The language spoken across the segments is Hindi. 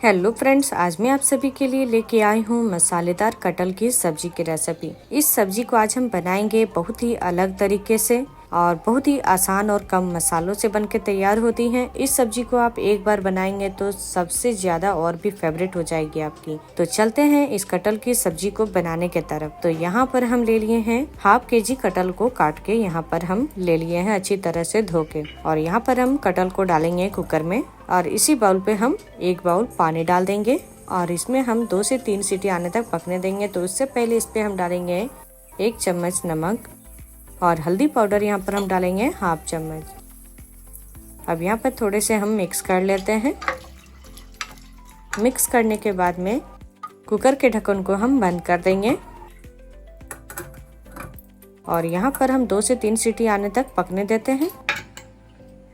हेलो फ्रेंड्स, आज मैं आप सभी के लिए लेके आई हूँ मसालेदार कटहल की सब्जी की रेसिपी। इस सब्जी को आज हम बनाएंगे बहुत ही अलग तरीके से और बहुत ही आसान और कम मसालों से बनके तैयार होती है। इस सब्जी को आप एक बार बनाएंगे तो सबसे ज्यादा और भी फेवरेट हो जाएगी आपकी। तो चलते हैं इस कटहल की सब्जी को बनाने के तरफ। तो यहाँ पर हम ले लिए हैं हाफ केजी कटहल को काट के यहाँ पर हम ले लिए हैं अच्छी तरह से धो के। और यहाँ पर हम कटहल को डालेंगे कुकर में और इसी बाउल पे हम एक बाउल पानी डाल देंगे और इसमें हम 2 से 3 सीटी आने तक पकने देंगे। तो उससे पहले इस पे हम डालेंगे 1 चम्मच नमक और हल्दी पाउडर यहाँ पर हम डालेंगे हाफ चम्मच। अब यहाँ पर थोड़े से हम मिक्स कर लेते हैं। मिक्स करने के बाद में कुकर के ढक्कन को हम बंद कर देंगे और यहाँ पर हम 2 से 3 सीटी आने तक पकने देते हैं।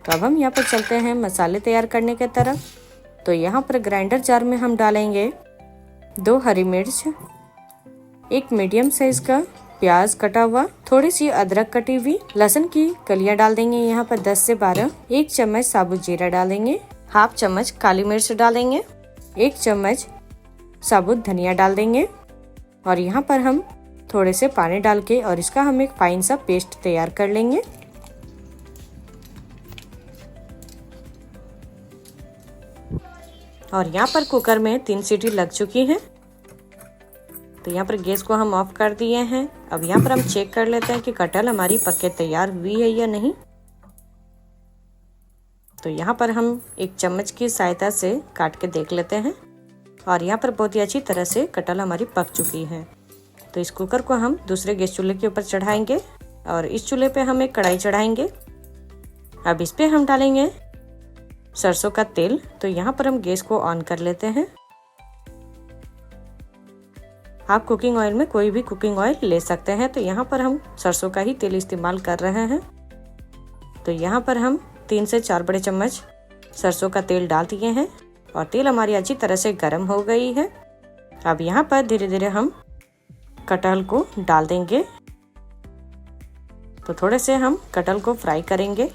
तो अब हम यहाँ पर चलते हैं मसाले तैयार करने के तरफ। तो यहाँ पर ग्राइंडर जार में हम डालेंगे 2 हरी मिर्च, 1 मीडियम साइज का प्याज कटा हुआ, थोड़ी सी अदरक कटी हुई, लहसुन की कलियां डाल देंगे यहाँ पर 10 से 12, 1 चम्मच साबुत जीरा डालेंगे, हाफ चम्मच काली मिर्च डालेंगे, 1 चम्मच साबुत धनिया डाल देंगे और यहाँ पर हम थोड़े से पानी डाल के और इसका हम एक फाइन सा पेस्ट तैयार कर लेंगे। और यहाँ पर कुकर में 3 सीटी लग चुकी है। तो यहाँ पर गैस को हम ऑफ कर दिए हैं। अब यहाँ पर हम चेक कर लेते हैं कि कटहल हमारी पक के तैयार हुई है या नहीं। तो यहाँ पर हम एक चम्मच की सहायता से काट के देख लेते हैं और यहाँ पर बहुत ही अच्छी तरह से कटहल हमारी पक चुकी है। तो इस कुकर को हम दूसरे गैस चूल्हे के ऊपर चढ़ाएंगे और इस चूल्हे पे हम एक कढ़ाई चढ़ाएंगे। अब इस पे हम डालेंगे सरसों का तेल। तो यहाँ पर हम गैस को ऑन कर लेते हैं। आप कुकिंग ऑयल में कोई भी कुकिंग ऑयल ले सकते हैं। तो यहाँ पर हम सरसों का ही तेल इस्तेमाल कर रहे हैं। तो यहाँ पर हम 3 से 4 बड़े चम्मच सरसों का तेल डाल दिए हैं और तेल हमारी अच्छी तरह से गर्म हो गई है। अब यहाँ पर धीरे धीरे हम कटहल को डाल देंगे। तो थोड़े से हम कटहल को फ्राई करेंगे।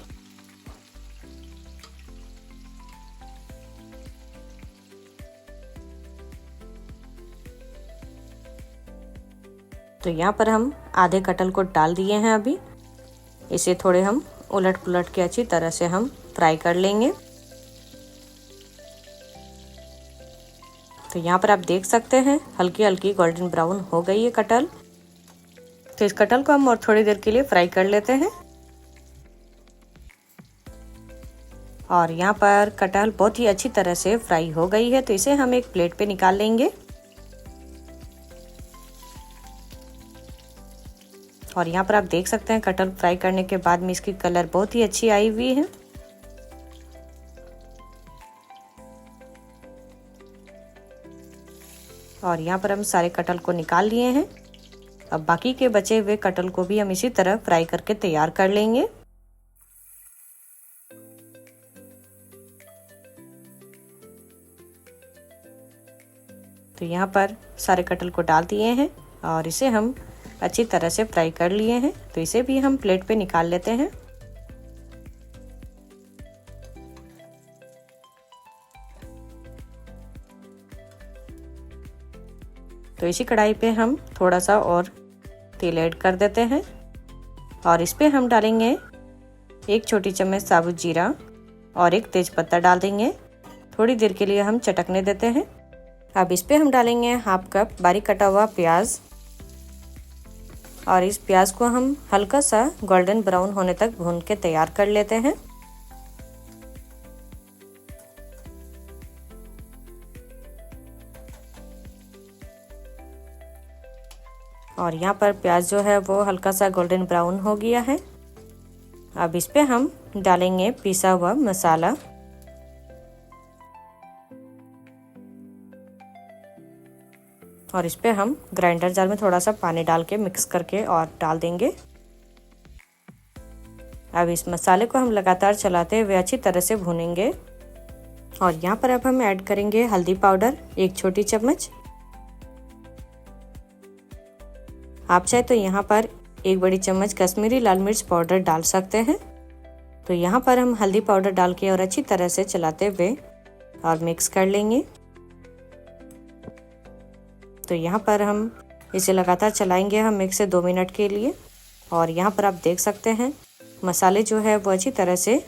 तो यहाँ पर हम आधे कटहल को डाल दिए हैं। अभी इसे थोड़े हम उलट पुलट के अच्छी तरह से हम फ्राई कर लेंगे। तो यहाँ पर आप देख सकते हैं हल्की हल्की गोल्डन ब्राउन हो गई है कटहल। तो इस कटहल को हम और थोड़ी देर के लिए फ्राई कर लेते हैं। और यहाँ पर कटहल बहुत ही अच्छी तरह से फ्राई हो गई है। तो इसे हम एक प्लेट पे निकाल लेंगे। और यहाँ पर आप देख सकते हैं कटहल फ्राई करने के बाद में इसकी कलर बहुत ही अच्छी आई हुई है। और यहाँ पर हम सारे कटहल को निकाल लिए हैं। अब बाकी के बचे हुए कटहल को भी हम इसी तरह फ्राई करके तैयार कर लेंगे। तो यहाँ पर सारे कटहल को डाल दिए हैं और इसे हम अच्छी तरह से फ्राई कर लिए हैं। तो इसे भी हम प्लेट पे निकाल लेते हैं। तो इसी कढ़ाई पे हम थोड़ा सा और तेल ऐड कर देते हैं और इस पे हम डालेंगे 1 छोटी चम्मच साबुत जीरा और 1 तेजपत्ता डाल देंगे। थोड़ी देर के लिए हम चटकने देते हैं। अब इस पे हम डालेंगे हाफ कप बारीक कटा हुआ प्याज और इस प्याज को हम हल्का सा गोल्डन ब्राउन होने तक भून के तैयार कर लेते हैं। और यहाँ पर प्याज जो है वो हल्का सा गोल्डन ब्राउन हो गया है। अब इस पे हम डालेंगे पिसा हुआ मसाला और इस पे हम ग्राइंडर जार में थोड़ा सा पानी डाल के मिक्स करके और डाल देंगे। अब इस मसाले को हम लगातार चलाते हुए अच्छी तरह से भूनेंगे। और यहाँ पर अब हम ऐड करेंगे हल्दी पाउडर 1 छोटी चम्मच। आप चाहे तो यहाँ पर 1 बड़ी चम्मच कश्मीरी लाल मिर्च पाउडर डाल सकते हैं। तो यहाँ पर हम हल्दी पाउडर डाल के और अच्छी तरह से चलाते हुए और मिक्स कर लेंगे। तो यहाँ पर हम इसे लगातार चलाएंगे हम 1 से 2 मिनट के लिए। और यहाँ पर आप देख सकते हैं मसाले जो है वो अच्छी तरह से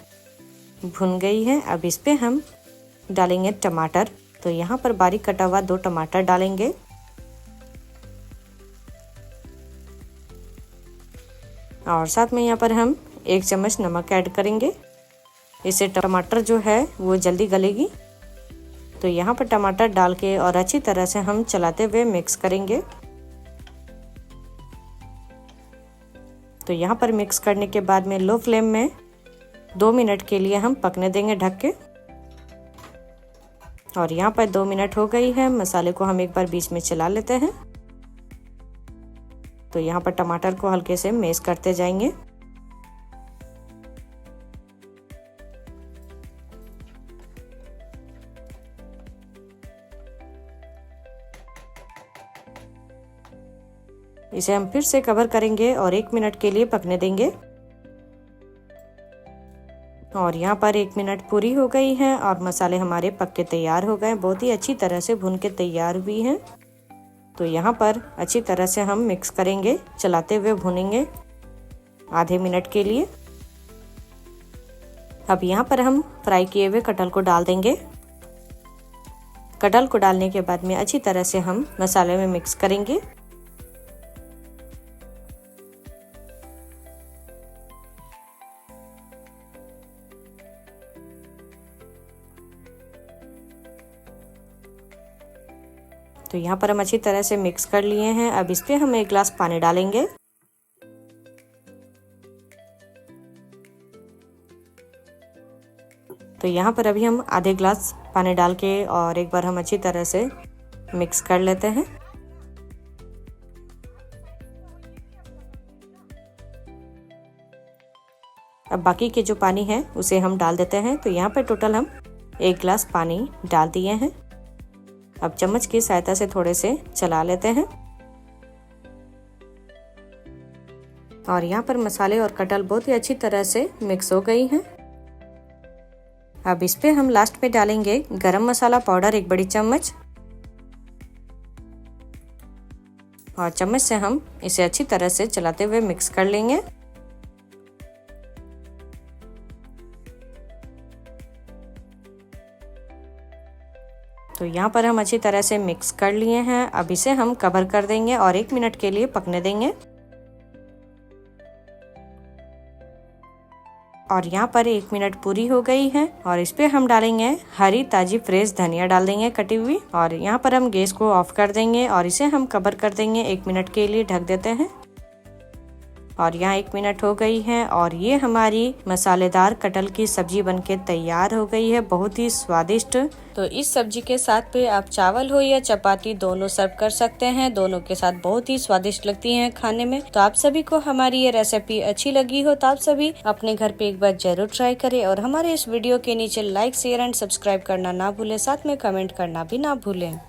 भुन गई है। अब इस पे हम डालेंगे टमाटर। तो यहाँ पर बारीक कटा हुआ 2 टमाटर डालेंगे। और साथ में यहाँ पर हम 1 चम्मच नमक ऐड करेंगे। इससे टमाटर जो है वो जल्दी गलेगी। तो यहाँ पर टमाटर डाल के और अच्छी तरह से हम चलाते हुए मिक्स करेंगे। तो यहाँ पर मिक्स करने के बाद में लो फ्लेम में 2 मिनट के लिए हम पकने देंगे ढक के। और यहाँ पर 2 मिनट हो गई है। मसाले को हम एक बार बीच में चला लेते हैं। तो यहाँ पर टमाटर को हल्के से मैश करते जाएंगे। इसे हम फिर से कवर करेंगे और 1 मिनट के लिए पकने देंगे। और यहाँ पर 1 मिनट पूरी हो गई है और मसाले हमारे पक के तैयार हो गए। बहुत ही अच्छी तरह से भुन के तैयार हुई हैं। तो यहाँ पर अच्छी तरह से हम मिक्स करेंगे, चलाते हुए भुनेंगे आधे मिनट के लिए। अब यहाँ पर हम फ्राई किए हुए कटहल को डाल देंगे। कटहल को डालने के बाद में अच्छी तरह से हम मसाले में मिक्स करेंगे। तो यहाँ पर हम अच्छी तरह से मिक्स कर लिए हैं। अब इस पे हम 1 गिलास पानी डालेंगे। तो यहाँ पर अभी हम आधे गिलास पानी डाल के और एक बार हम अच्छी तरह से मिक्स कर लेते हैं। अब बाकी के जो पानी है उसे हम डाल देते हैं। तो यहाँ पर टोटल हम 1 गिलास पानी डाल दिए हैं। अब चम्मच की सहायता से थोड़े से चला लेते हैं। और यहाँ पर मसाले और कटहल बहुत ही अच्छी तरह से मिक्स हो गई हैं। अब इस पे हम लास्ट में डालेंगे गरम मसाला पाउडर 1 बड़ी चम्मच। और चम्मच से हम इसे अच्छी तरह से चलाते हुए मिक्स कर लेंगे। तो यहाँ पर हम अच्छी तरह से मिक्स कर लिए हैं। अब इसे हम कवर कर देंगे और 1 मिनट के लिए पकने देंगे। और यहाँ पर 1 मिनट पूरी हो गई है और इस पे हम डालेंगे हरी ताजी फ्रेश धनिया डाल देंगे कटी हुई। और यहाँ पर हम गैस को ऑफ कर देंगे और इसे हम कवर कर देंगे 1 मिनट के लिए ढक देते हैं। और यहाँ 1 मिनट हो गई है और ये हमारी मसालेदार कटहल की सब्जी बनके तैयार हो गई है, बहुत ही स्वादिष्ट। तो इस सब्जी के साथ पे आप चावल हो या चपाती दोनों सर्व कर सकते हैं। दोनों के साथ बहुत ही स्वादिष्ट लगती हैं खाने में। तो आप सभी को हमारी ये रेसिपी अच्छी लगी हो तो आप सभी अपने घर पे एक बार जरूर ट्राई करें और हमारे इस वीडियो के नीचे लाइक, शेयर एंड सब्सक्राइब करना ना भूलें, साथ में कमेंट करना भी ना भूलें।